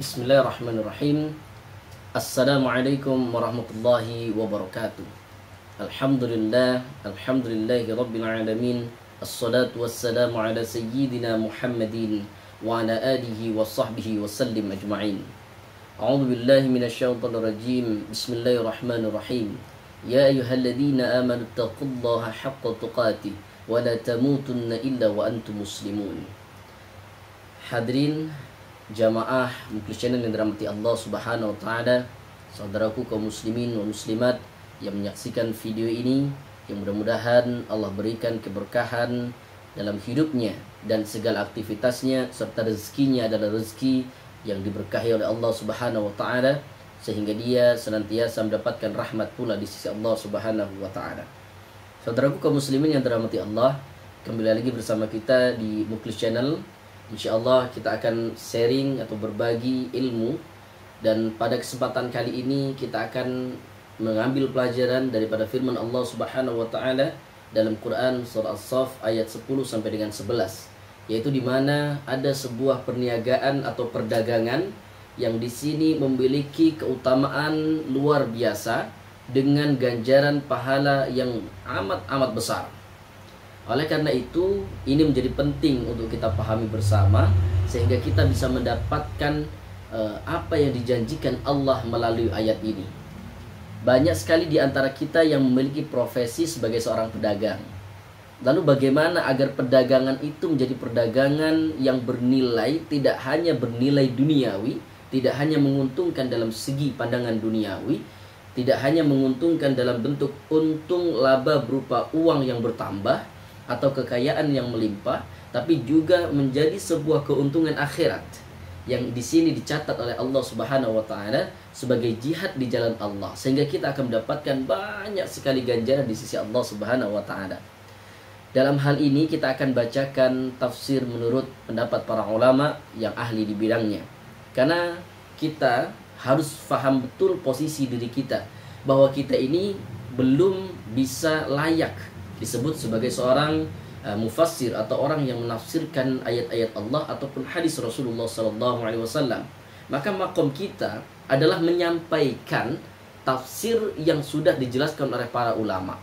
Bismillahirrahmanirrahim. Assalamualaikum warahmatullahi wabarakatuh. Alhamdulillahi rabbil alamin. Assalatu wassalamu ala sayyidina Muhammadin wa ala alihi wa sahbihi wa sallim ajma'in. A'udzu billahi minasyaitonir rajim. Bismillahirrahmanirrahim. Ya ayyuhalladzina amanu taqullaha haqqa tuqatih wa la tamutunna illa wa antum muslimun. Hadirin jamaah Muklis Channel yang dirahmati Allah Subhanahu wa taala, saudaraku kaum muslimin wa muslimat yang menyaksikan video ini, yang mudah-mudahan Allah berikan keberkahan dalam hidupnya dan segala aktivitasnya, serta rezekinya adalah rezeki yang diberkahi oleh Allah Subhanahu wa taala, sehingga dia senantiasa mendapatkan rahmat pula di sisi Allah Subhanahu wa taala. Saudaraku kaum muslimin yang dirahmati Allah, kembali lagi bersama kita di Muklis Channel. InsyaAllah kita akan sharing atau berbagi ilmu, dan pada kesempatan kali ini kita akan mengambil pelajaran daripada firman Allah Subhanahu wa taala dalam Quran surah As-Saff ayat 10 sampai dengan 11, yaitu di mana ada sebuah perniagaan atau perdagangan yang di sini memiliki keutamaan luar biasa dengan ganjaran pahala yang amat besar. Oleh karena itu, ini menjadi penting untuk kita pahami bersama, sehingga kita bisa mendapatkan apa yang dijanjikan Allah melalui ayat ini. Banyak sekali di antara kita yang memiliki profesi sebagai seorang pedagang. Lalu bagaimana agar perdagangan itu menjadi perdagangan yang bernilai, tidak hanya bernilai duniawi, tidak hanya menguntungkan dalam segi pandangan duniawi, tidak hanya menguntungkan dalam bentuk untung laba berupa uang yang bertambah atau kekayaan yang melimpah, tapi juga menjadi sebuah keuntungan akhirat yang di sini dicatat oleh Allah Subhanahu wa taala sebagai jihad di jalan Allah, sehingga kita akan mendapatkan banyak sekali ganjaran di sisi Allah Subhanahu wa taala. Dalam hal ini kita akan bacakan tafsir menurut pendapat para ulama yang ahli di bidangnya, karena kita harus faham betul posisi diri kita, bahwa kita ini belum bisa layak disebut sebagai seorang mufassir atau orang yang menafsirkan ayat-ayat Allah ataupun hadis Rasulullah SAW. Maka makom kita adalah menyampaikan tafsir yang sudah dijelaskan oleh para ulama,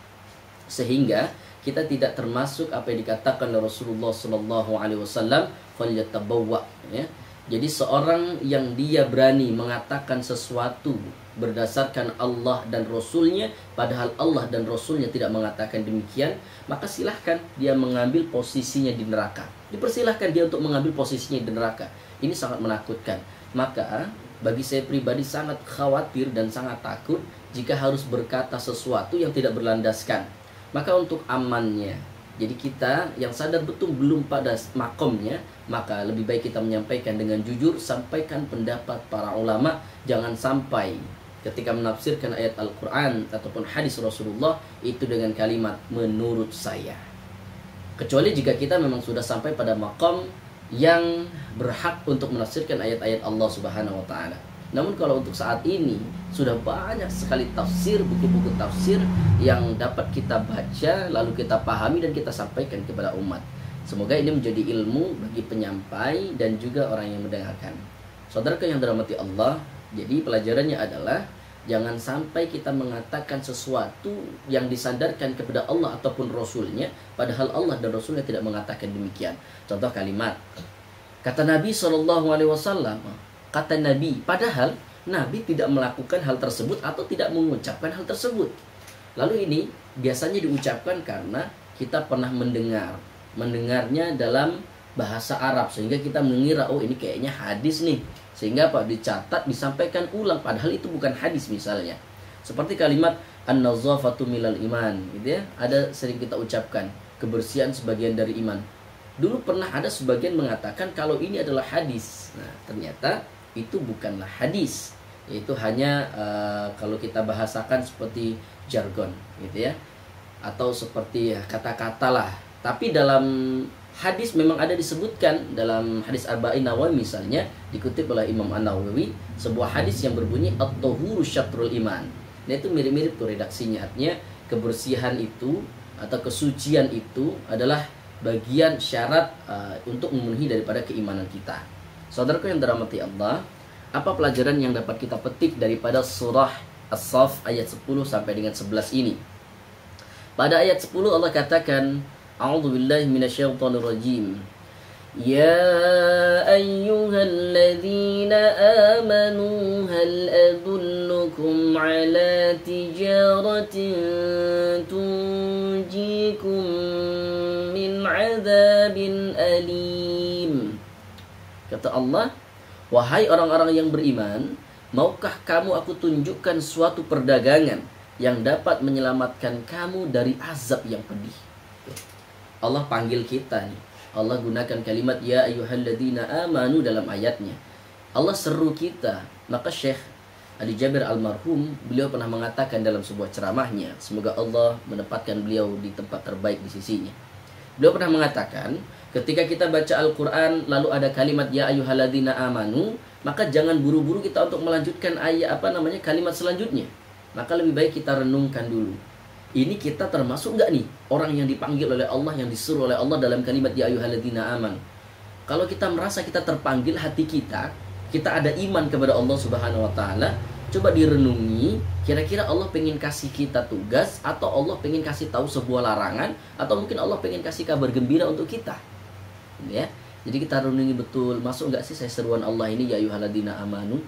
sehingga kita tidak termasuk apa yang dikatakan oleh Rasulullah SAW, falyatabawwa, ya. Jadi seorang yang dia berani mengatakan sesuatu berdasarkan Allah dan Rasulnya, padahal Allah dan Rasulnya tidak mengatakan demikian, maka silahkan dia mengambil posisinya di neraka. Dipersilahkan dia untuk mengambil posisinya di neraka. Ini sangat menakutkan. Maka bagi saya pribadi sangat khawatir dan sangat takut jika harus berkata sesuatu yang tidak berlandaskan. Maka untuk amannya, jadi kita yang sadar betul belum pada makomnya, maka lebih baik kita menyampaikan dengan jujur, sampaikan pendapat para ulama. Jangan sampai ketika menafsirkan ayat Al-Quran ataupun hadis Rasulullah itu dengan kalimat menurut saya. Kecuali jika kita memang sudah sampai pada makom yang berhak untuk menafsirkan ayat-ayat Allah Subhanahu wa taala. Namun kalau untuk saat ini sudah banyak sekali tafsir, buku-buku tafsir yang dapat kita baca, lalu kita pahami dan kita sampaikan kepada umat. Semoga ini menjadi ilmu bagi penyampai dan juga orang yang mendengarkan. Saudaraku yang dirahmati Allah, jadi pelajarannya adalah jangan sampai kita mengatakan sesuatu yang disandarkan kepada Allah ataupun Rasulnya, padahal Allah dan Rasulnya tidak mengatakan demikian. Contoh kalimat, kata Nabi SAW, kata Nabi, padahal Nabi tidak melakukan hal tersebut atau tidak mengucapkan hal tersebut. Lalu ini biasanya diucapkan karena kita pernah mendengarnya dalam bahasa Arab, sehingga kita mengira, oh ini kayaknya hadis nih, sehingga apa, dicatat, disampaikan ulang, padahal itu bukan hadis misalnya. Seperti kalimat an-nazafatu minal iman, gitu ya. Ada sering kita ucapkan, kebersihan sebagian dari iman. Dulu pernah ada sebagian mengatakan kalau ini adalah hadis. Nah, ternyata itu bukanlah hadis. Itu hanya kalau kita bahasakan seperti jargon, gitu ya, atau seperti kata-kata lah. Tapi dalam hadis memang ada disebutkan, dalam hadis Arba'in Nawawi misalnya, dikutip oleh Imam An-Nawawi, sebuah hadis yang berbunyi at-tahuru syatrul iman. Nah, itu mirip-mirip tuh redaksinya. Artinya kebersihan itu atau kesucian itu adalah bagian syarat untuk memenuhi daripada keimanan kita. Saudaraku yang dirahmati Allah, Apa pelajaran yang dapat kita petik daripada surah As-Saff ayat 10 sampai dengan 11 ini? Pada ayat 10 Allah katakan, A'udzubillahi minasyaitonirrajim. Ya ayyuhalladzina amanu hal adullukum ala tijaratin tunjikum min adzabin alim. Kata Allah, wahai orang-orang yang beriman, maukah kamu aku tunjukkan suatu perdagangan yang dapat menyelamatkan kamu dari azab yang pedih? Allah panggil kita nih. Allah gunakan kalimat ya ayyuhalladzina amanu dalam ayatnya. Allah seru kita. Maka Syekh Ali Jabir almarhum, beliau pernah mengatakan dalam sebuah ceramahnya, semoga Allah menempatkan beliau di tempat terbaik di sisinya. Beliau pernah mengatakan, ketika kita baca Al-Quran lalu ada kalimat ya ayyuhalladzina amanu, maka jangan buru-buru kita untuk melanjutkan kalimat selanjutnya. Maka lebih baik kita renungkan dulu. Ini kita termasuk nggak nih orang yang dipanggil oleh Allah, yang disuruh oleh Allah dalam kalimat ya ayyuhalladzina amanu? Kalau kita merasa kita terpanggil, hati kita ada iman kepada Allah Subhanahu wa taala, coba direnungi, kira-kira Allah pengen kasih kita tugas, atau Allah pengen kasih tahu sebuah larangan, atau mungkin Allah pengen kasih kabar gembira untuk kita. Ya. Jadi kita renungi betul, masuk nggak sih saya seruan Allah ini ya ayyuhalladzina amanu?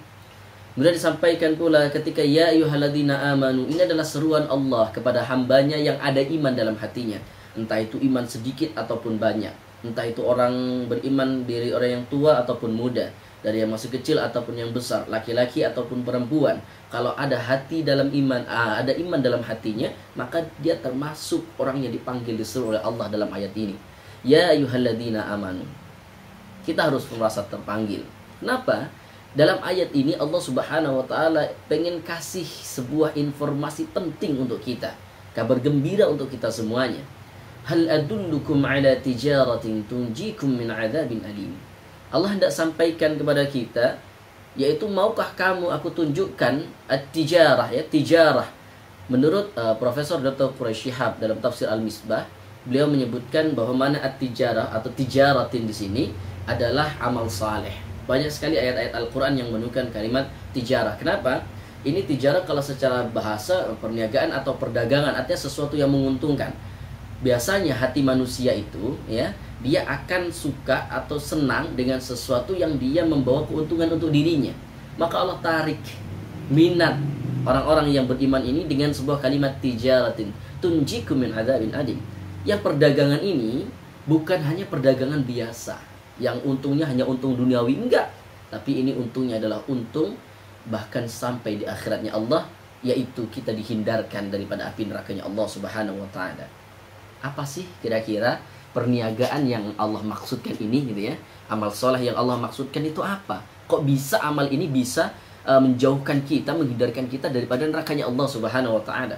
Kemudian disampaikan pula ketika ya ayyuhalladzina amanu, ini adalah seruan Allah kepada hambanya yang ada iman dalam hatinya. Entah itu iman sedikit ataupun banyak. Entah itu orang beriman dari orang yang tua ataupun muda, dari yang masih kecil ataupun yang besar, laki-laki ataupun perempuan. Kalau ada hati dalam iman, ada iman dalam hatinya, maka dia termasuk orang yang dipanggil, disuruh oleh Allah dalam ayat ini. Ya ayyuhalladzina amanu. Kita harus merasa terpanggil. Kenapa? Dalam ayat ini Allah Subhanahu wa taala pengen kasih sebuah informasi penting untuk kita, kabar gembira untuk kita semuanya. Hal adullukum ala tijaratin tunjikum min adzabin alim. Allah hendak sampaikan kepada kita, yaitu maukah kamu aku tunjukkan at-tijarah, ya, tijarah. Menurut Profesor Dr. Quraish Shihab dalam tafsir Al-Misbah, beliau menyebutkan bahwa mana at-tijarah atau tijaratin di sini adalah amal saleh. Banyak sekali ayat-ayat Al-Quran yang menunjukkan kalimat tijarah. Kenapa? Ini tijarah kalau secara bahasa perniagaan atau perdagangan, artinya sesuatu yang menguntungkan. Biasanya hati manusia itu, ya, dia akan suka atau senang dengan sesuatu yang dia membawa keuntungan untuk dirinya. Maka Allah tarik minat orang-orang yang beriman ini dengan sebuah kalimat tijaratin tunjikum min adzabin alim. Yang perdagangan ini bukan hanya perdagangan biasa yang untungnya hanya untung duniawi, enggak, tapi ini untungnya adalah untung bahkan sampai di akhiratnya Allah, yaitu kita dihindarkan daripada api nerakanya Allah Subhanahu wa taala. Apa sih kira-kira perniagaan yang Allah maksudkan ini, gitu ya? Amal soleh yang Allah maksudkan itu apa? Kok bisa amal ini bisa menjauhkan kita, menghindarkan kita daripada nerakanya Allah Subhanahu wa taala?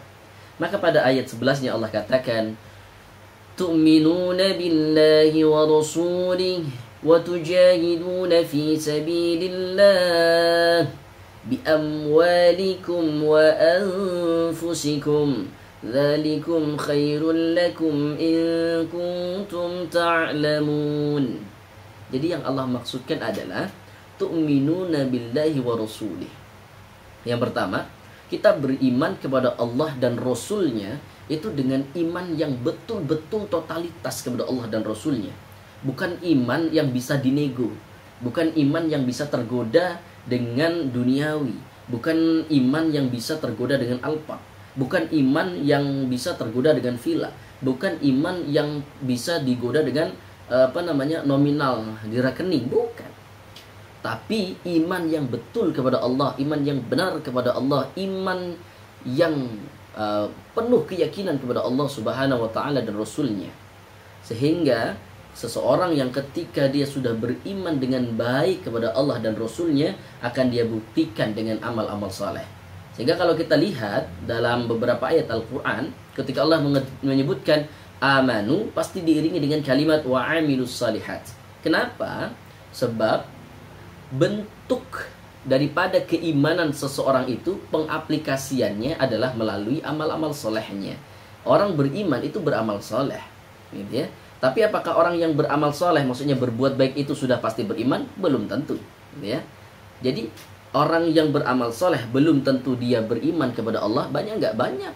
Maka pada ayat 11-nya Allah katakan, tu'minuna billahi wa rasulih وَتُجَاهِدُونَ فِي سَبِيلِ اللَّهِ بِأَمْوَالِكُمْ وَأَنفُسِكُمْ ذَلِكُمْ خَيْرٌ لَكُمْ إِن كُنتُمْ تَعْلَمُونَ. Jadi yang Allah maksudkan adalah tu'minuna billahi wa rasulih. Yang pertama, kita beriman kepada Allah dan Rasulnya itu dengan iman yang betul-betul totalitas kepada Allah dan Rasulnya. Bukan iman yang bisa dinego, bukan iman yang bisa tergoda dengan duniawi, bukan iman yang bisa tergoda dengan alpa, bukan iman yang bisa tergoda dengan villa, bukan iman yang bisa digoda dengan nominal di rekening, bukan. Tapi iman yang betul kepada Allah, iman yang benar kepada Allah, iman yang penuh keyakinan kepada Allah Subhanahu wa taala dan Rasulnya. Sehingga seseorang yang ketika dia sudah beriman dengan baik kepada Allah dan Rasulnya, akan dia buktikan dengan amal-amal saleh. Sehingga kalau kita lihat dalam beberapa ayat Al-Quran, ketika Allah menyebutkan amanu, pasti diiringi dengan kalimat wa amilus salihat. Kenapa? Sebab bentuk daripada keimanan seseorang itu, pengaplikasiannya adalah melalui amal-amal solehnya. Orang beriman itu beramal soleh, gitu ya. Tapi apakah orang yang beramal soleh, maksudnya berbuat baik itu sudah pasti beriman? Belum tentu, gitu ya. Jadi orang yang beramal soleh belum tentu dia beriman kepada Allah. Banyak nggak? Banyak.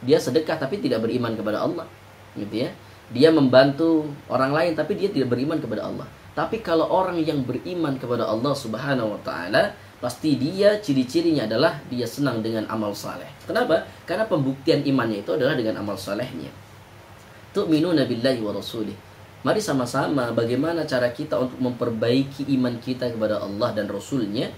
Dia sedekah tapi tidak beriman kepada Allah, gitu ya. Dia membantu orang lain tapi dia tidak beriman kepada Allah. Tapi kalau orang yang beriman kepada Allah Subhanahu wa taala, pasti dia ciri-cirinya adalah dia senang dengan amal saleh. Kenapa? Karena pembuktian imannya itu adalah dengan amal salehnya. Tu'minuna billahi wa rasulih. Mari sama-sama bagaimana cara kita untuk memperbaiki iman kita kepada Allah dan Rasulnya,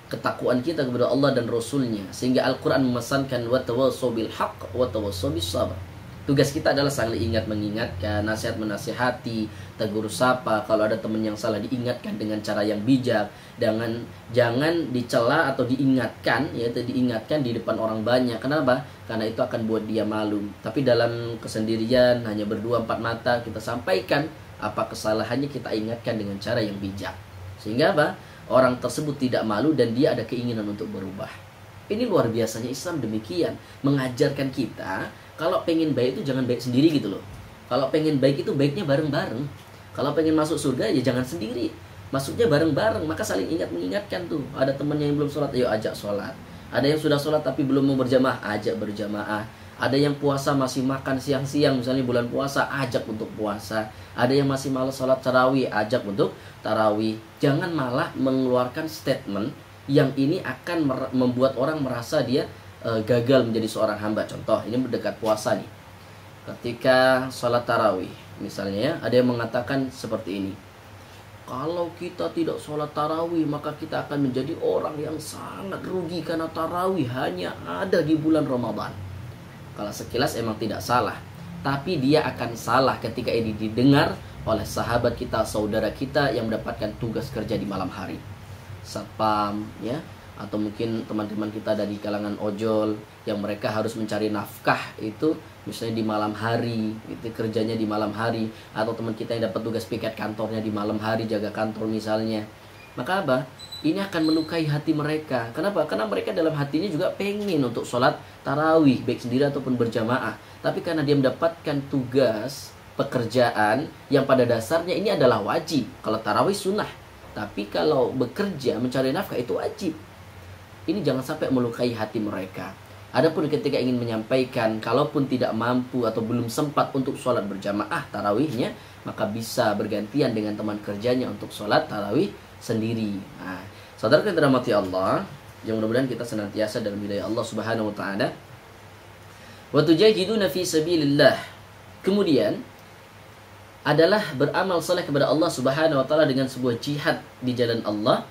ketakwaan kita kepada Allah dan Rasulnya, sehingga Al-Quran memesankan wa tawassaw bil haqq wa tawassaw bis sabr. Tugas kita adalah saling ingat mengingatkan, nasihat menasihati, tegur sapa. Kalau ada teman yang salah diingatkan dengan cara yang bijak. Jangan dicela atau diingatkan, yaitu diingatkan di depan orang banyak. Kenapa? Karena itu akan buat dia malu. Tapi dalam kesendirian, hanya berdua empat mata, kita sampaikan apa kesalahannya, kita ingatkan dengan cara yang bijak. Sehingga apa? Orang tersebut tidak malu dan dia ada keinginan untuk berubah. Ini luar biasanya Islam demikian. Mengajarkan kita, kalau pengen baik itu jangan baik sendiri gitu loh. Kalau pengen baik itu baiknya bareng-bareng. Kalau pengen masuk surga ya jangan sendiri. Masuknya bareng-bareng. Maka saling ingat mengingatkan tuh. Ada temannya yang belum sholat, ayo ajak sholat. Ada yang sudah sholat tapi belum mau berjamaah, ajak berjamaah. Ada yang puasa masih makan siang-siang, misalnya bulan puasa, ajak untuk puasa. Ada yang masih malas sholat tarawih, ajak untuk tarawih. Jangan malah mengeluarkan statement yang ini akan membuat orang merasa dia gagal menjadi seorang hamba. Contoh, ini mendekat puasa nih. Ketika sholat tarawih, misalnya ya, ada yang mengatakan seperti ini. Kalau kita tidak sholat tarawih, maka kita akan menjadi orang yang sangat rugi, karena tarawih hanya ada di bulan Ramadan. Kalau sekilas emang tidak salah, tapi dia akan salah ketika ini didengar oleh sahabat kita, saudara kita yang mendapatkan tugas kerja di malam hari, satpam ya, atau mungkin teman-teman kita dari kalangan ojol yang mereka harus mencari nafkah itu misalnya di malam hari, itu kerjanya di malam hari. Atau teman kita yang dapat tugas piket kantornya di malam hari, jaga kantor misalnya. Maka apa? Ini akan melukai hati mereka. Kenapa? Karena mereka dalam hatinya juga pengen untuk sholat tarawih, baik sendiri ataupun berjamaah. Tapi karena dia mendapatkan tugas pekerjaan yang pada dasarnya ini adalah wajib. Kalau tarawih sunnah, tapi kalau bekerja mencari nafkah itu wajib. Ini jangan sampai melukai hati mereka. Adapun ketika ingin menyampaikan, kalaupun tidak mampu atau belum sempat untuk sholat berjamaah tarawihnya, maka bisa bergantian dengan teman kerjanya untuk sholat tarawih sendiri. Nah, saudara yang dirahmati Allah, yang mudah-mudahan kita senantiasa dalam hidayah Allah Subhanahu wa taala. Wa tujahiduna fi sabilillah. Kemudian adalah beramal saleh kepada Allah Subhanahu wa taala dengan sebuah jihad di jalan Allah.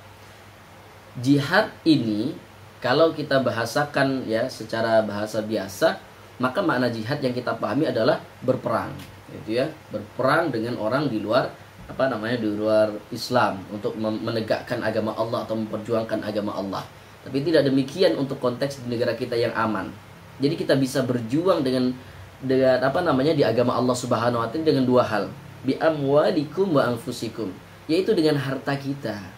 Jihad ini kalau kita bahasakan ya secara bahasa biasa, maka makna jihad yang kita pahami adalah berperang, gitu ya. Berperang dengan orang di luar di luar Islam untuk menegakkan agama Allah atau memperjuangkan agama Allah. Tapi tidak demikian untuk konteks di negara kita yang aman. Jadi kita bisa berjuang dengan di agama Allah Subhanahu wa taala dengan dua hal, bi amwalikum wa anfusikum, yaitu dengan harta kita.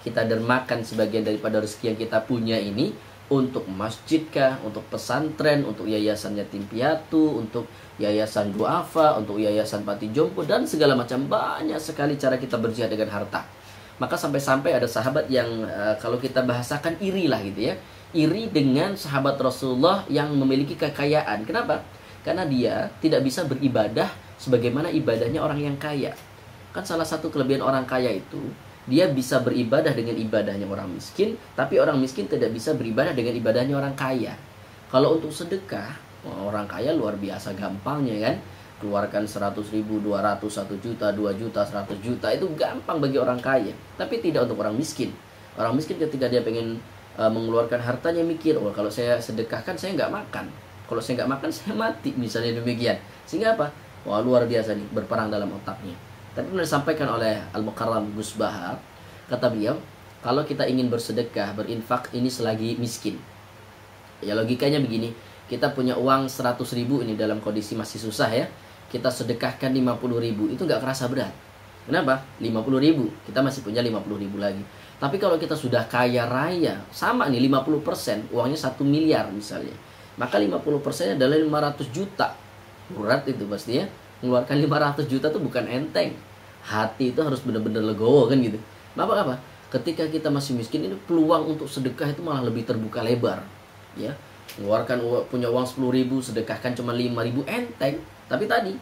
Kita dermakan sebagian daripada rezeki yang kita punya ini untuk masjid kah, untuk pesantren, untuk yayasan yatim piatu, untuk yayasan duafa, untuk yayasan panti jompo, dan segala macam. Banyak sekali cara kita berjihad dengan harta. Maka sampai-sampai ada sahabat yang kalau kita bahasakan iri lah gitu ya. Iri dengan sahabat Rasulullah yang memiliki kekayaan. Kenapa? Karena dia tidak bisa beribadah sebagaimana ibadahnya orang yang kaya. Kan salah satu kelebihan orang kaya itu, dia bisa beribadah dengan ibadahnya orang miskin, tapi orang miskin tidak bisa beribadah dengan ibadahnya orang kaya. Kalau untuk sedekah, orang kaya luar biasa gampangnya kan. Keluarkan 100 ribu, 200, 1 juta, 2 juta, 100 juta, itu gampang bagi orang kaya. Tapi tidak untuk orang miskin. Orang miskin ketika dia pengen mengeluarkan hartanya mikir, oh kalau saya sedekahkan saya nggak makan. Kalau saya nggak makan saya mati, misalnya demikian. Sehingga apa? Wah luar biasa nih, berperang dalam otaknya. Tapi pernah disampaikan oleh Al-Mukarram Gus Bahar, kata beliau, kalau kita ingin bersedekah, berinfak ini selagi miskin. Ya logikanya begini, kita punya uang 100 ribu ini dalam kondisi masih susah ya. Kita sedekahkan 50 ribu, itu nggak kerasa berat. Kenapa? 50 ribu, kita masih punya 50 ribu lagi. Tapi kalau kita sudah kaya raya, sama nih 50%, uangnya 1 miliar misalnya. Maka 50% adalah 500 juta. Berat itu pasti ya. Mengeluarkan 500 juta itu bukan enteng. Hati itu harus benar-benar legowo kan gitu. Apa? Ketika kita masih miskin, ini peluang untuk sedekah itu malah lebih terbuka lebar. Ya, mengeluarkan punya uang 10.000, sedekahkan cuma 5.000, enteng. Tapi tadi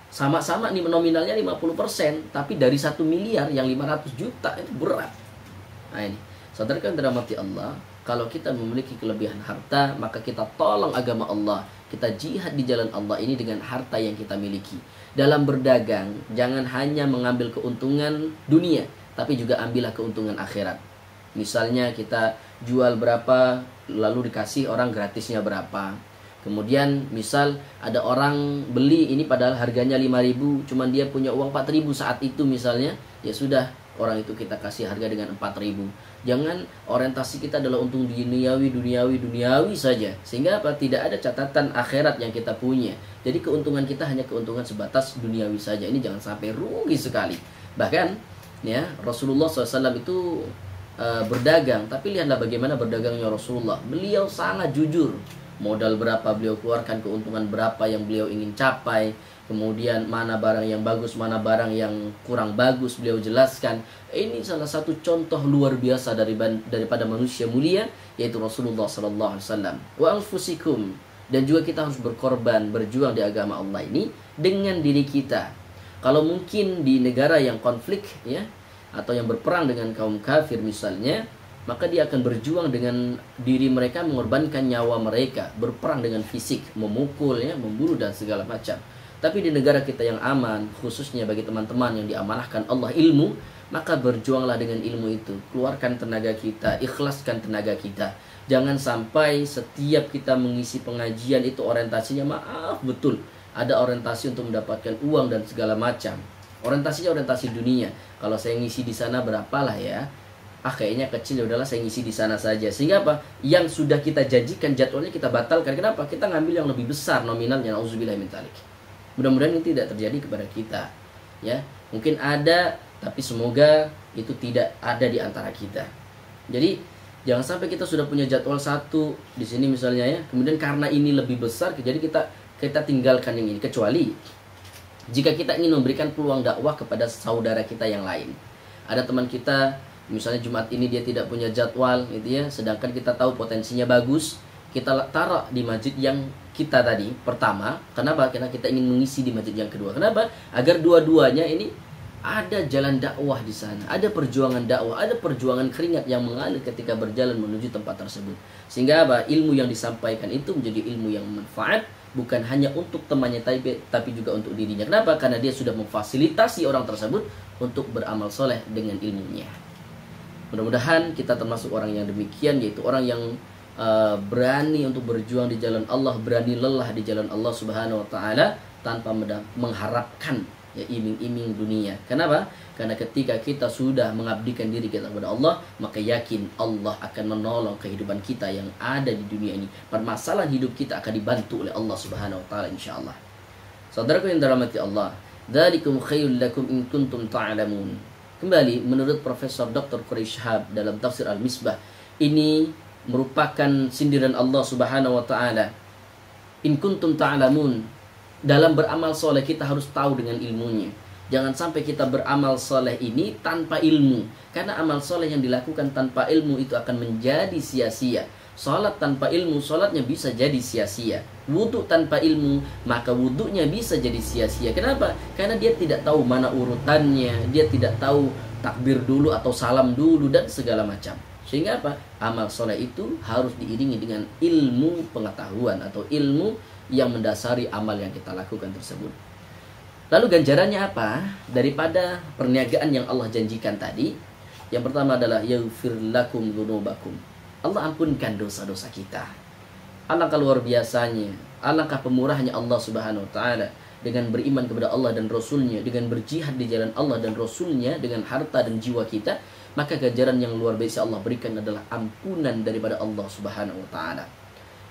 sama-sama nih nominalnya 50%, tapi dari 1 miliar yang 500 juta itu berat. Nah ini, saudara kan dirahmati Allah, kalau kita memiliki kelebihan harta, maka kita tolong agama Allah, kita jihad di jalan Allah ini dengan harta yang kita miliki. Dalam berdagang, jangan hanya mengambil keuntungan dunia, tapi juga ambillah keuntungan akhirat. Misalnya kita jual berapa, lalu dikasih orang gratisnya berapa. Kemudian misal ada orang beli ini padahal harganya 5.000, cuman dia punya uang 4.000 saat itu misalnya, ya sudah, orang itu kita kasih harga dengan 4.000. Jangan orientasi kita adalah untung duniawi saja, sehingga apa? Tidak ada catatan akhirat yang kita punya. Jadi keuntungan kita hanya keuntungan sebatas duniawi saja. Ini jangan sampai rugi sekali. Bahkan ya, Rasulullah SAW itu berdagang, tapi lihatlah bagaimana berdagangnya Rasulullah. Beliau sangat jujur. Modal berapa beliau keluarkan, keuntungan berapa yang beliau ingin capai, kemudian mana barang yang bagus, mana barang yang kurang bagus, beliau jelaskan. Ini salah satu contoh luar biasa daripada manusia mulia, yaitu Rasulullah SAW. Wa anfusikum, dan juga kita harus berkorban, berjuang di agama Allah ini dengan diri kita. Kalau mungkin di negara yang konflik ya, atau yang berperang dengan kaum kafir misalnya, maka dia akan berjuang dengan diri mereka, mengorbankan nyawa mereka, berperang dengan fisik, memukul ya, membunuh dan segala macam. Tapi di negara kita yang aman, khususnya bagi teman-teman yang diamanahkan Allah ilmu, maka berjuanglah dengan ilmu itu. Keluarkan tenaga kita, ikhlaskan tenaga kita. Jangan sampai setiap kita mengisi pengajian itu orientasinya, maaf betul, ada orientasi untuk mendapatkan uang dan segala macam. Orientasinya orientasi dunia. Kalau saya ngisi di sana berapalah ya, kayaknya kecil, ya udahlah saya ngisi di sana saja. Sehingga apa? Yang sudah kita janjikan jadwalnya kita batalkan. Kenapa? Kita ngambil yang lebih besar nominalnya. Auzubillah min dzalik. Mudah-mudahan ini tidak terjadi kepada kita. Ya, mungkin ada, tapi semoga itu tidak ada di antara kita. Jadi jangan sampai kita sudah punya jadwal satu di sini misalnya ya, kemudian karena ini lebih besar, jadi kita tinggalkan yang ini. Kecuali jika kita ingin memberikan peluang dakwah kepada saudara kita yang lain. Ada teman kita, misalnya Jumat ini dia tidak punya jadwal gitu ya, sedangkan kita tahu potensinya bagus, kita taruh di masjid yang kita tadi pertama. Kenapa? Karena kita ingin mengisi di masjid yang kedua. Kenapa? Agar dua-duanya ini ada jalan dakwah di sana, ada perjuangan dakwah, ada perjuangan keringat yang mengalir ketika berjalan menuju tempat tersebut. Sehingga apa? Ilmu yang disampaikan itu menjadi ilmu yang manfaat, bukan hanya untuk temannya tapi juga untuk dirinya. Kenapa? Karena dia sudah memfasilitasi orang tersebut untuk beramal soleh dengan ilmunya. Mudah-mudahan kita termasuk orang yang demikian, yaitu orang yang berani untuk berjuang di jalan Allah, berani lelah di jalan Allah Subhanahu wa taala tanpa mengharapkan ya iming-iming dunia. Kenapa? Karena ketika kita sudah mengabdikan diri kita kepada Allah, maka yakin Allah akan menolong kehidupan kita yang ada di dunia ini. Permasalahan hidup kita akan dibantu oleh Allah Subhanahu wa taala insyaallah. Saudaraku yang dirahmati Allah, dzalikum khairul lakum in kuntum ta'lamun. Kembali menurut Profesor Dr. Quraish Shihab dalam tafsir Al-Misbah, ini merupakan sindiran Allah Subhanahu wa taala. In kuntum ta'lamun, dalam beramal soleh kita harus tahu dengan ilmunya. Jangan sampai kita beramal soleh ini tanpa ilmu, karena amal soleh yang dilakukan tanpa ilmu itu akan menjadi sia-sia. Salat tanpa ilmu, salatnya bisa jadi sia-sia. Wudhu tanpa ilmu, maka wudhunya bisa jadi sia-sia. Kenapa? Karena dia tidak tahu mana urutannya, dia tidak tahu takbir dulu atau salam dulu dan segala macam. Sehingga apa? Amal soleh itu harus diiringi dengan ilmu pengetahuan atau ilmu yang mendasari amal yang kita lakukan tersebut. Lalu ganjarannya apa? Daripada perniagaan yang Allah janjikan tadi, yang pertama adalah yaghfir lakum dzunubakum. Allah ampunkan dosa-dosa kita. Alangkah luar biasanya, alangkah pemurahnya Allah Subhanahu wa taala dengan beriman kepada Allah dan Rasulnya, dengan berjihad di jalan Allah dan Rasulnya, dengan harta dan jiwa kita, maka ganjaran yang luar biasa Allah berikan adalah ampunan daripada Allah Subhanahu wa taala.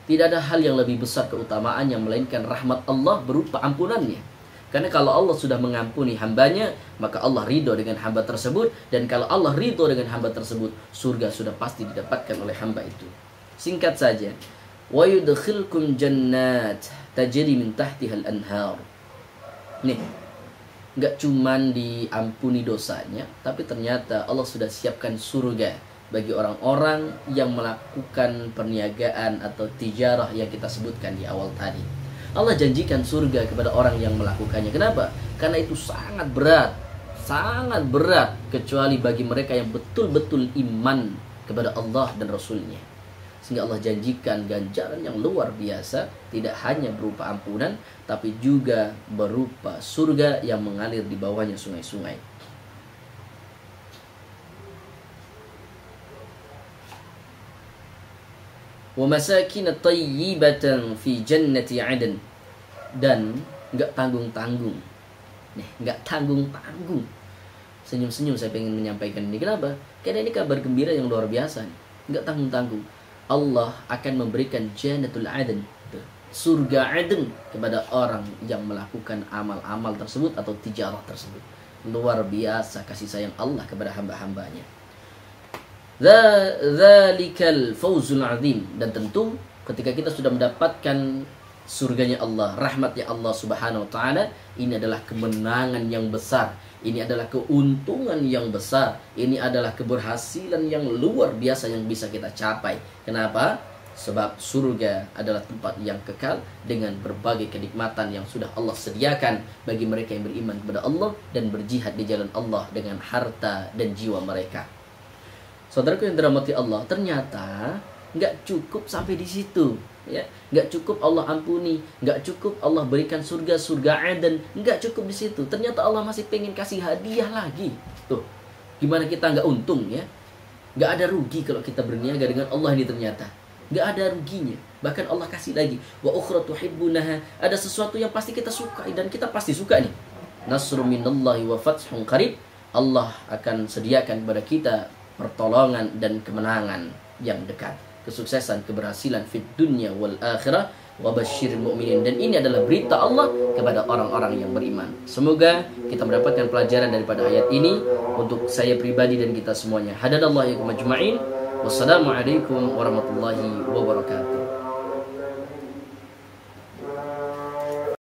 Tidak ada hal yang lebih besar keutamaannya melainkan rahmat Allah berupa ampunannya. Karena kalau Allah sudah mengampuni hambanya, maka Allah ridho dengan hamba tersebut. Dan kalau Allah ridho dengan hamba tersebut, surga sudah pasti didapatkan oleh hamba itu. Singkat saja, wa yudkhilkum jannat tajri min tahtiha al-anhar. Nih, nggak cuman diampuni dosanya, tapi ternyata Allah sudah siapkan surga bagi orang-orang yang melakukan perniagaan atau tijarah yang kita sebutkan di awal tadi. Allah janjikan surga kepada orang yang melakukannya. Kenapa? Karena itu sangat berat kecuali bagi mereka yang betul-betul iman kepada Allah dan Rasulnya. Sehingga Allah janjikan ganjaran yang luar biasa, tidak hanya berupa ampunan, tapi juga berupa surga yang mengalir di bawahnya sungai-sungai. Wa masakin tayyibatan fi jannati 'adn, dan enggak tanggung-tanggung. Enggak tanggung-tanggung. Senyum-senyum saya pengen menyampaikan ini. Kenapa? Karena ini kabar gembira yang luar biasa. Enggak tanggung-tanggung. Allah akan memberikan Jannatul 'Adn, surga Aden, kepada orang yang melakukan amal-amal tersebut atau tijarah tersebut. Luar biasa kasih sayang Allah kepada hamba-hambanya. Dzalikal fawzul 'azim. Dan tentu ketika kita sudah mendapatkan surganya Allah, rahmatnya Allah Subhanahu wa taala, ini adalah kemenangan yang besar. Ini adalah keuntungan yang besar. Ini adalah keberhasilan yang luar biasa yang bisa kita capai. Kenapa? Sebab surga adalah tempat yang kekal dengan berbagai kenikmatan yang sudah Allah sediakan bagi mereka yang beriman kepada Allah dan berjihad di jalan Allah dengan harta dan jiwa mereka. Saudaraku yang dirahmati Allah, ternyata nggak cukup sampai di situ. Ya, nggak cukup Allah ampuni, nggak cukup Allah berikan surga Aden, nggak cukup di situ. Ternyata Allah masih pengen kasih hadiah lagi. Tuh, gimana kita nggak untung ya? Nggak ada rugi kalau kita berniaga dengan Allah ini ternyata. Nggak ada ruginya. Bahkan Allah kasih lagi. Wa ukhra tuhibbunaha. Ada sesuatu yang pasti kita suka dan kita pasti suka nih. Nasrun minallahi wa fathun qarib. Allah akan sediakan kepada kita pertolongan dan kemenangan yang dekat. Kesuksesan, keberhasilan fid dunya wal akhirah wa basyiril mu'minin. Dan ini adalah berita Allah kepada orang-orang yang beriman. Semoga kita mendapatkan pelajaran daripada ayat ini untuk saya pribadi dan kita semuanya. Hadanallahu iyyakum ajma'in. Wassalamualaikum warahmatullahi wabarakatuh.